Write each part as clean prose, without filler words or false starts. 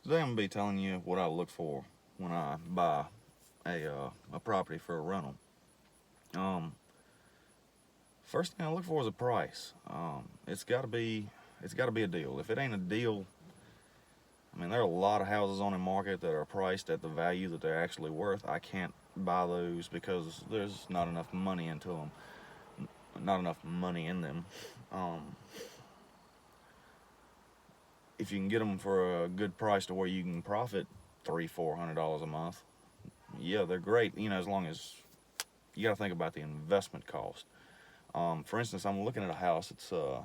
Today I'm gonna be telling you what I look for when I buy a property for a rental. Um, First thing I look for is a price. It's got to be a deal. If it ain't a deal, I mean there are a lot of houses on the market that are priced at the value that they're actually worth. I can't buy those because there's not enough money into them, not enough money in them. Um, if you can get them for a good price to where you can profit $300-400 a month, yeah, they're great. As long as you got to think about the investment cost. For instance, I'm looking at a house. It's a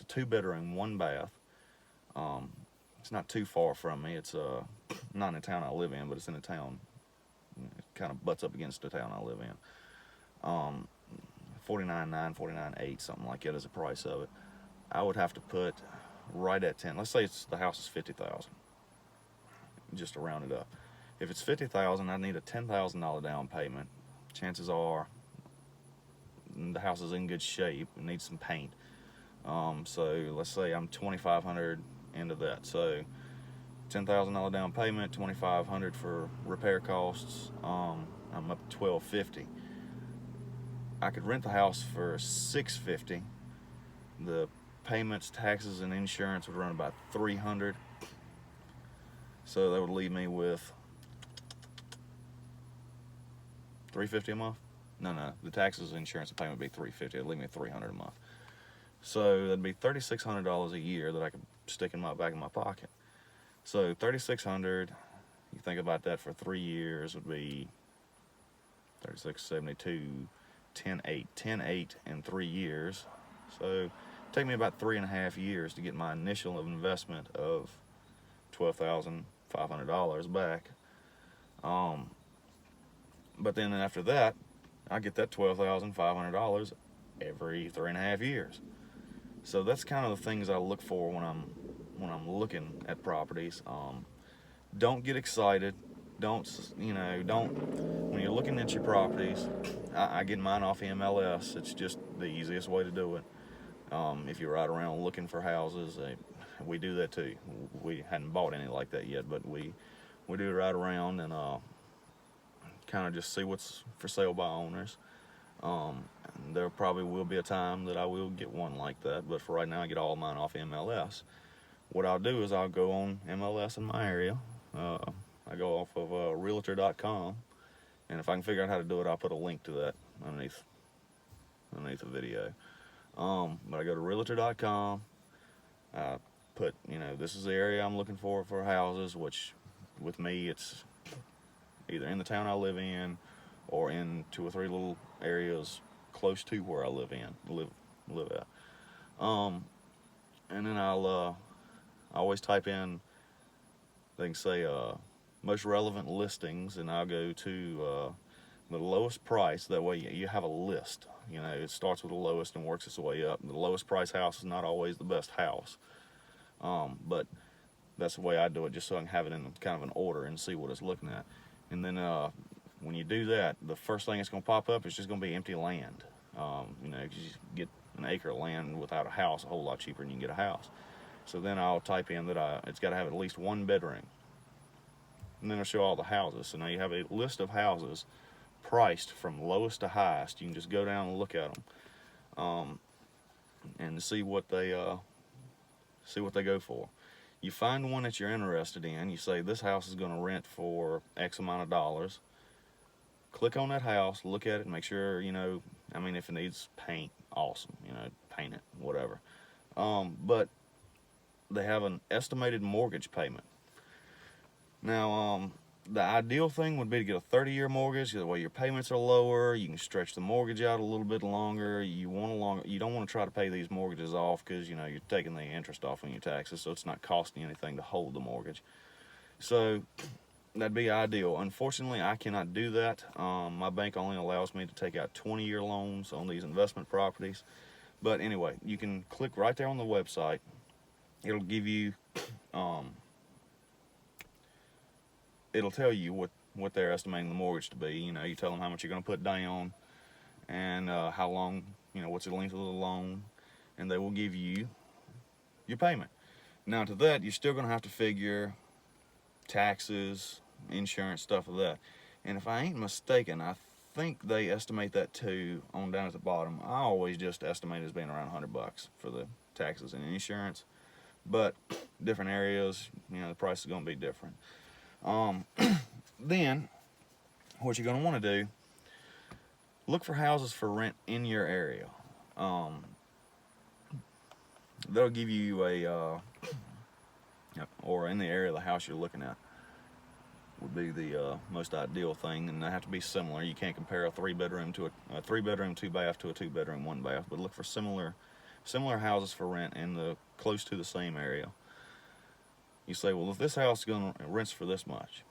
2 bedroom, 1 bath. Um, it's not too far from me. It's not in the town I live in, but it's in the town. It kind of butts up against the town I live in. 49.9, 49.8, something like that is the price of it. I would have to put right at 10. Let's say the house is 50,000, just to round it up. If it's 50,000, I need a $10,000 down payment. Chances are the house is in good shape. It needs some paint. So let's say I'm 2,500 into that. So $10,000 down payment, 2,500 for repair costs. I'm up to 1,250. I could rent the house for 650. The payments, taxes, and insurance would run about 300. So that would leave me with 350 a month. No, the taxes, insurance, and payment would be 350. It'd leave me 300 a month. So that'd be $3,600 a year that I could stick in my back of my pocket. So 3,600. You think about that for 3 years would be 36, 72, 10.8 in 3 years. So take me about 3.5 years to get my initial investment of $12,500 back. But then after that, I get that $12,500 every 3.5 years. So that's kind of the things I look for when I'm looking at properties. Don't get excited. Don't when you're looking at your properties. I get mine off MLS. It's just the easiest way to do it. If you ride around looking for houses, we do that too. We hadn't bought any like that yet, but we do ride around and kind of just see what's for sale by owners. There probably will be a time that I will get one like that, but for right now I get all of mine off MLS. What I'll do is I'll go on MLS in my area. I go off of Realtor.com, and if I can figure out how to do it, I'll put a link to that underneath the video. But I go to Realtor.com. I put, this is the area I'm looking for houses, which with me it's either in the town I live in or in 2 or 3 little areas close to where I live at. And then I always type in, they can say most relevant listings, and I'll go to the lowest price. That way you have a list. It starts with the lowest and works its way up. The lowest price house is not always the best house, but that's the way I do it, just so I can have it in kind of an order and see what it's looking at. And then when you do that, the first thing that's going to pop up is just going to be empty land. You get an acre of land without a house a whole lot cheaper than you can get a house. So then I'll type in that it's got to have at least 1 bedroom. And then it'll show all the houses. So now you have a list of houses priced from lowest to highest. You can just go down and look at them and see what they go for. You find one that you're interested in. You say this house is going to rent for X amount of dollars. Click on that house, look at it, make sure, if it needs paint, awesome, paint it, whatever. But they have an estimated mortgage payment. Now, the ideal thing would be to get a 30-year mortgage. That way your payments are lower. You can stretch the mortgage out a little bit longer. You don't want to try to pay these mortgages off because, you're taking the interest off on your taxes, so it's not costing you anything to hold the mortgage. So that'd be ideal. Unfortunately, I cannot do that. My bank only allows me to take out 20-year loans on these investment properties. But anyway, you can click right there on the website. It'll give you, it'll tell you what they're estimating the mortgage to be. You tell them how much you're going to put down and how long, what's the length of the loan, and they will give you your payment. Now to that, you're still going to have to figure taxes, insurance, stuff like that. And if I ain't mistaken, I think they estimate that too on down at the bottom. I always just estimate it as being around $100 for the taxes and insurance. But different areas, the price is going to be different. Then, what you're going to want to do, look for houses for rent in your area. They'll give you or in the area of the house you're looking at would be the most ideal thing, and they have to be similar. You can't compare a 3-bedroom to a 3-bedroom 2-bath to a 2-bedroom 1-bath, but look for similar houses for rent in close to the same area. You say, well, if this house is going to rent for this much,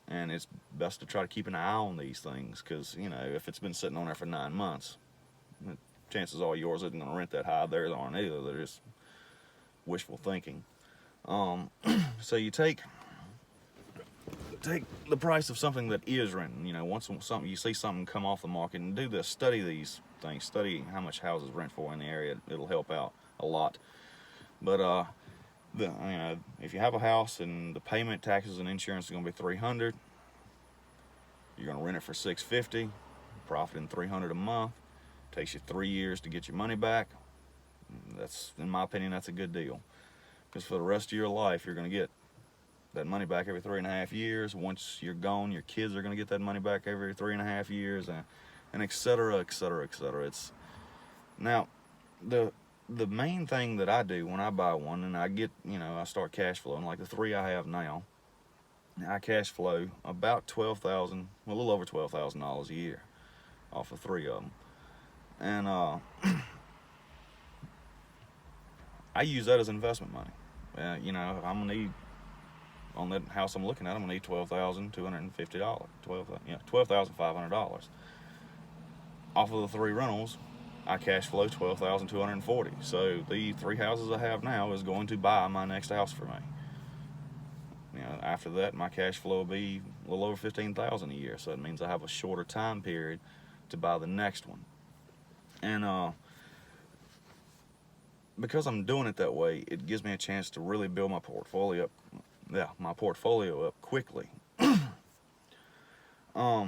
and it's best to try to keep an eye on these things, because if it's been sitting on there for 9 months, chances are yours isn't going to rent that high. Theirs aren't either. They're just wishful thinking. So you take the price of something that is renting. Once you see something come off the market, and do this. Study these things. Study how much houses rent for in the area. It'll help out a lot. But if you have a house and the payment, taxes, and insurance is going to be $300, you're going to rent it for $650, profiting $300 a month. Takes you 3 years to get your money back. That's, in my opinion, that's a good deal. Because for the rest of your life, you're going to get that money back every 3.5 years. Once you're gone, your kids are going to get that money back every 3.5 years, and et cetera, et cetera, et cetera. Now, the main thing that I do when I buy one, and I get, I start cash flowing, like the 3 I have now, I cash flow about $12,000, a little over $12,000 a year off of 3 of them. And I use that as investment money. I'm going to need, on that house I'm looking at, I'm going to need $12,250, $12,500. Off of the 3 rentals, I cash flow $12,240. So the 3 houses I have now is going to buy my next house for me. After that, my cash flow will be a little over $15,000 a year. So it means I have a shorter time period to buy the next one. And because I'm doing it that way, it gives me a chance to really build my portfolio up quickly. I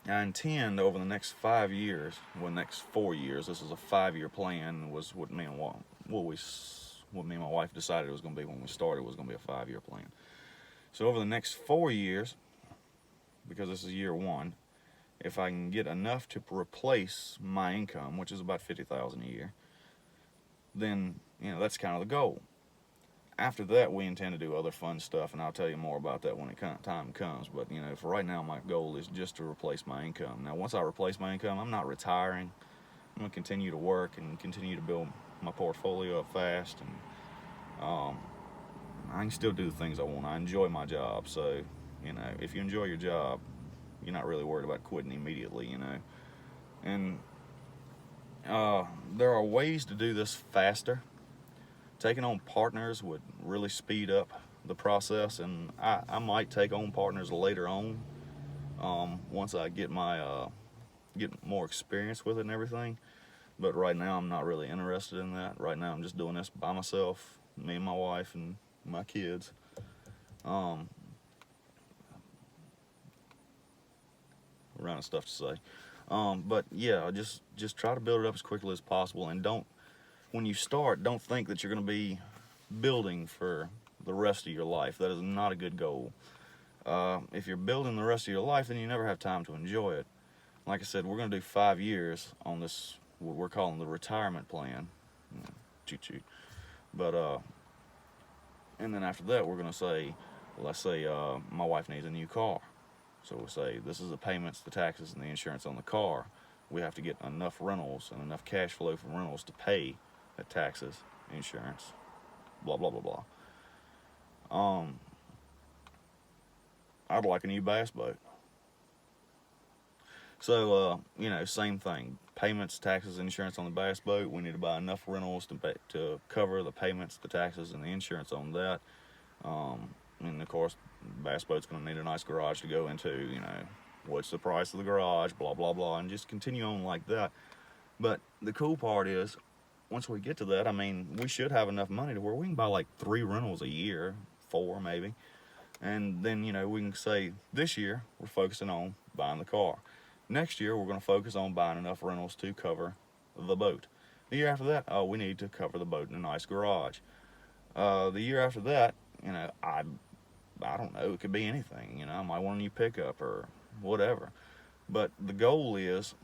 intend over the next 5 years, next 4 years, this is a 5-year plan, was what me and my wife decided it was going to be when we started, was going to be a 5-year plan. So over the next 4 years, because this is year 1, if I can get enough to replace my income, which is about $50,000 a year, then that's kind of the goal. After that, we intend to do other fun stuff, and I'll tell you more about that when time comes. But for right now, my goal is just to replace my income. Now, once I replace my income, I'm not retiring. I'm going to continue to work and continue to build my portfolio up fast, and I can still do the things I want. I enjoy my job, so if you enjoy your job, you're not really worried about quitting immediately, And there are ways to do this faster. Taking on partners would really speed up the process, and I might take on partners later on, once I get more experience with it and everything. But right now, I'm not really interested in that. Right now, I'm just doing this by myself, me and my wife and my kids. Running stuff to say. But yeah, just try to build it up as quickly as possible, and when you start, don't think that you're going to be building for the rest of your life. That is not a good goal. If you're building the rest of your life, then you never have time to enjoy it. Like I said, we're going to do 5 years on this, what we're calling the retirement plan. Choo-choo. But, and then after that, we're going to say, let's say my wife needs a new car. So we'll say, this is the payments, the taxes, and the insurance on the car. We have to get enough rentals and enough cash flow from rentals to pay the taxes, insurance, blah, blah, blah, blah. I'd like a new bass boat. So, same thing. Payments, taxes, insurance on the bass boat. We need to buy enough rentals to cover the payments, the taxes, and the insurance on that. And of course, bass boat's going to need a nice garage to go into. What's the price of the garage? Blah, blah, blah, and just continue on like that. But the cool part is, once we get to that, we should have enough money to where we can buy like 3 rentals a year, 4 maybe, And then, you know, we can say this year we're focusing on buying the car. Next year we're going to focus on buying enough rentals to cover the boat. The year after that, oh, we need to cover the boat in a nice garage. The year after that, you know, I don't know, it could be anything. You know, I might want a new pickup or whatever. But the goal is,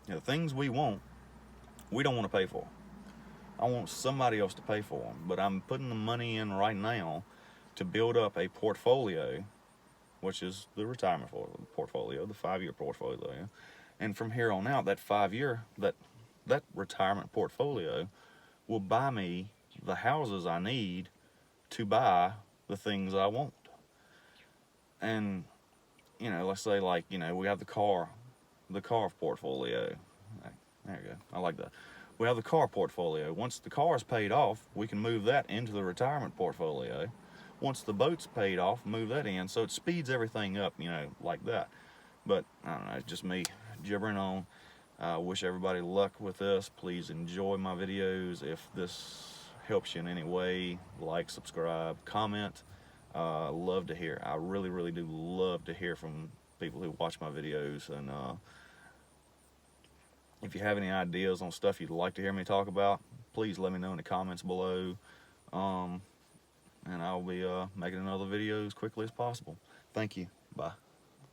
you know, things we want, we don't want to pay for. I want somebody else to pay for them. But I'm putting the money in right now to build up a portfolio, which is the retirement portfolio, the 5-year portfolio. And from here on out, that 5-year, that retirement portfolio will buy me the houses I need to buy the things I want. And, you know, let's say, like, you know, we have the car portfolio. There you go. I like that. We have the car portfolio. Once the car is paid off, we can move that into the retirement portfolio. Once the boat's paid off, move that in. So it speeds everything up, you know, like that. But I don't know, it's just me gibbering on. I wish everybody luck with this. Please enjoy my videos. If this helps you in any way, like, subscribe, comment. Love to hear. I really, really do love to hear from people who watch my videos. And if you have any ideas on stuff you'd like to hear me talk about, please let me know in the comments below. And I'll be making another video as quickly as possible. Thank you. Bye.